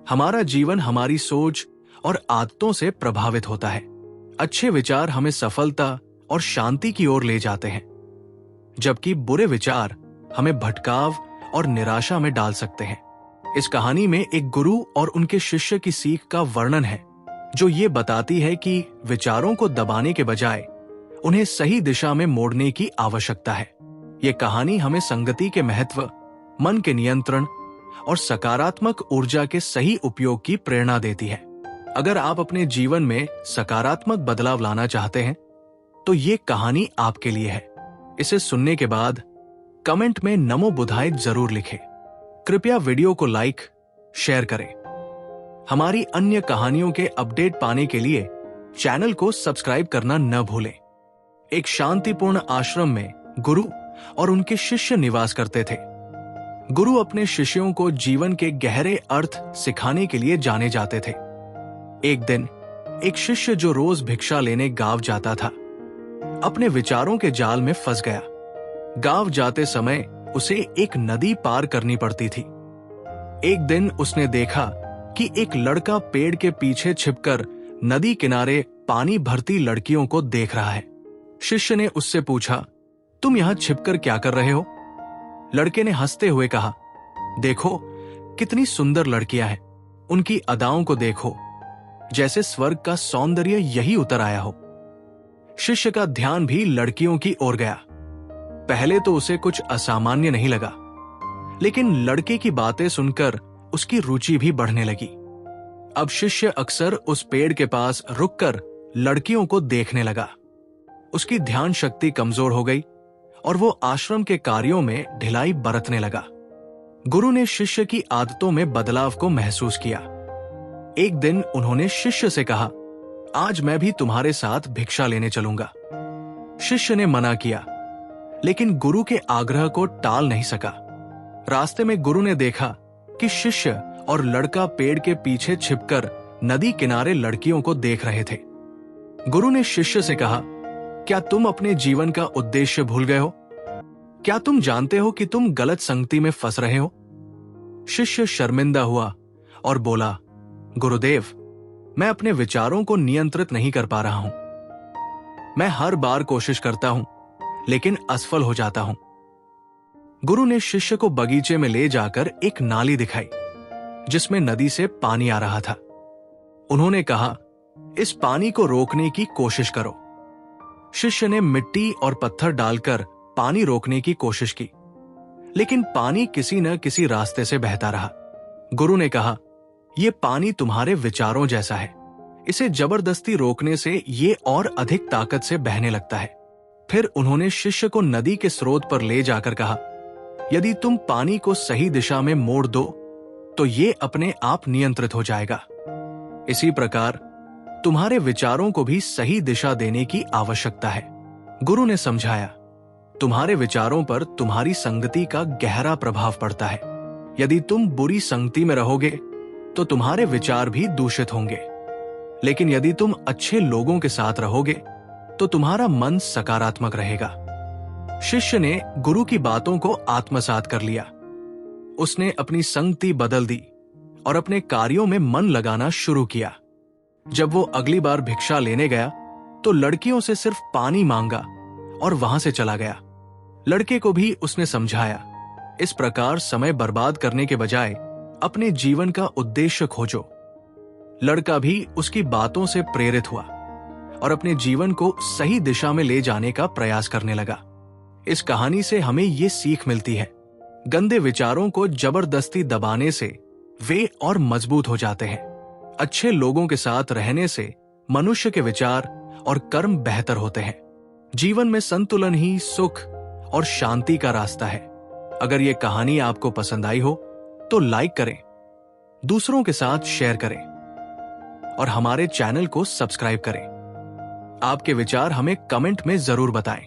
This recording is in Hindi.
हमारा जीवन हमारी सोच और आदतों से प्रभावित होता है। अच्छे विचार हमें सफलता और शांति की ओर ले जाते हैं, जबकि बुरे विचार हमें भटकाव और निराशा में डाल सकते हैं। इस कहानी में एक गुरु और उनके शिष्य की सीख का वर्णन है, जो ये बताती है कि विचारों को दबाने के बजाय उन्हें सही दिशा में मोड़ने की आवश्यकता है। ये कहानी हमें संगति के महत्व, मन के नियंत्रण और सकारात्मक ऊर्जा के सही उपयोग की प्रेरणा देती है। अगर आप अपने जीवन में सकारात्मक बदलाव लाना चाहते हैं, तो ये कहानी आपके लिए है। इसे सुनने के बाद कमेंट में नमो बुधाय जरूर लिखें। कृपया वीडियो को लाइक, शेयर करें। हमारी अन्य कहानियों के अपडेट पाने के लिए चैनल को सब्सक्राइब करना न भूलें। एक शांतिपूर्ण आश्रम में गुरु और उनके शिष्य निवास करते थे। गुरु अपने शिष्यों को जीवन के गहरे अर्थ सिखाने के लिए जाने जाते थे। एक दिन एक शिष्य जो रोज भिक्षा लेने गांव जाता था, अपने विचारों के जाल में फंस गया। गांव जाते समय उसे एक नदी पार करनी पड़ती थी। एक दिन उसने देखा कि एक लड़का पेड़ के पीछे छिपकर नदी किनारे पानी भरती लड़कियों को देख रहा है। शिष्य ने उससे पूछा, तुम यहां छिपकर क्या कर रहे हो? लड़के ने हंसते हुए कहा, देखो कितनी सुंदर लड़कियां हैं, उनकी अदाओं को देखो, जैसे स्वर्ग का सौंदर्य यही उतर आया हो। शिष्य का ध्यान भी लड़कियों की ओर गया। पहले तो उसे कुछ असामान्य नहीं लगा, लेकिन लड़के की बातें सुनकर उसकी रुचि भी बढ़ने लगी। अब शिष्य अक्सर उस पेड़ के पास रुककर लड़कियों को देखने लगा। उसकी ध्यान शक्ति कमजोर हो गई और वो आश्रम के कार्यों में ढिलाई बरतने लगा। गुरु ने शिष्य की आदतों में बदलाव को महसूस किया। एक दिन उन्होंने शिष्य से कहा, आज मैं भी तुम्हारे साथ भिक्षा लेने चलूंगा। शिष्य ने मना किया, लेकिन गुरु के आग्रह को टाल नहीं सका। रास्ते में गुरु ने देखा कि शिष्य और लड़का पेड़ के पीछे छिपकर नदी किनारे लड़कियों को देख रहे थे। गुरु ने शिष्य से कहा, क्या तुम अपने जीवन का उद्देश्य भूल गए हो? क्या तुम जानते हो कि तुम गलत संगति में फंस रहे हो? शिष्य शर्मिंदा हुआ और बोला, गुरुदेव, मैं अपने विचारों को नियंत्रित नहीं कर पा रहा हूं। मैं हर बार कोशिश करता हूं, लेकिन असफल हो जाता हूं। गुरु ने शिष्य को बगीचे में ले जाकर एक नाली दिखाई, जिसमें नदी से पानी आ रहा था। उन्होंने कहा, इस पानी को रोकने की कोशिश करो। शिष्य ने मिट्टी और पत्थर डालकर पानी रोकने की कोशिश की, लेकिन पानी किसी न किसी रास्ते से बहता रहा। गुरु ने कहा, यह पानी तुम्हारे विचारों जैसा है, इसे जबरदस्ती रोकने से ये और अधिक ताकत से बहने लगता है। फिर उन्होंने शिष्य को नदी के स्रोत पर ले जाकर कहा, यदि तुम पानी को सही दिशा में मोड़ दो तो ये अपने आप नियंत्रित हो जाएगा। इसी प्रकार तुम्हारे विचारों को भी सही दिशा देने की आवश्यकता है। गुरु ने समझाया, तुम्हारे विचारों पर तुम्हारी संगति का गहरा प्रभाव पड़ता है। यदि तुम बुरी संगति में रहोगे तो तुम्हारे विचार भी दूषित होंगे, लेकिन यदि तुम अच्छे लोगों के साथ रहोगे तो तुम्हारा मन सकारात्मक रहेगा। शिष्य ने गुरु की बातों को आत्मसात कर लिया। उसने अपनी संगति बदल दी और अपने कार्यों में मन लगाना शुरू किया। जब वो अगली बार भिक्षा लेने गया तो लड़कियों से सिर्फ पानी मांगा और वहां से चला गया। लड़के को भी उसने समझाया, इस प्रकार समय बर्बाद करने के बजाय अपने जीवन का उद्देश्य खोजो। लड़का भी उसकी बातों से प्रेरित हुआ और अपने जीवन को सही दिशा में ले जाने का प्रयास करने लगा। इस कहानी से हमें ये सीख मिलती है, गंदे विचारों को जबरदस्ती दबाने से वे और मजबूत हो जाते हैं। अच्छे लोगों के साथ रहने से मनुष्य के विचार और कर्म बेहतर होते हैं। जीवन में संतुलन ही सुख और शांति का रास्ता है। अगर ये कहानी आपको पसंद आई हो तो लाइक करें, दूसरों के साथ शेयर करें और हमारे चैनल को सब्सक्राइब करें। आपके विचार हमें कमेंट में जरूर बताएं।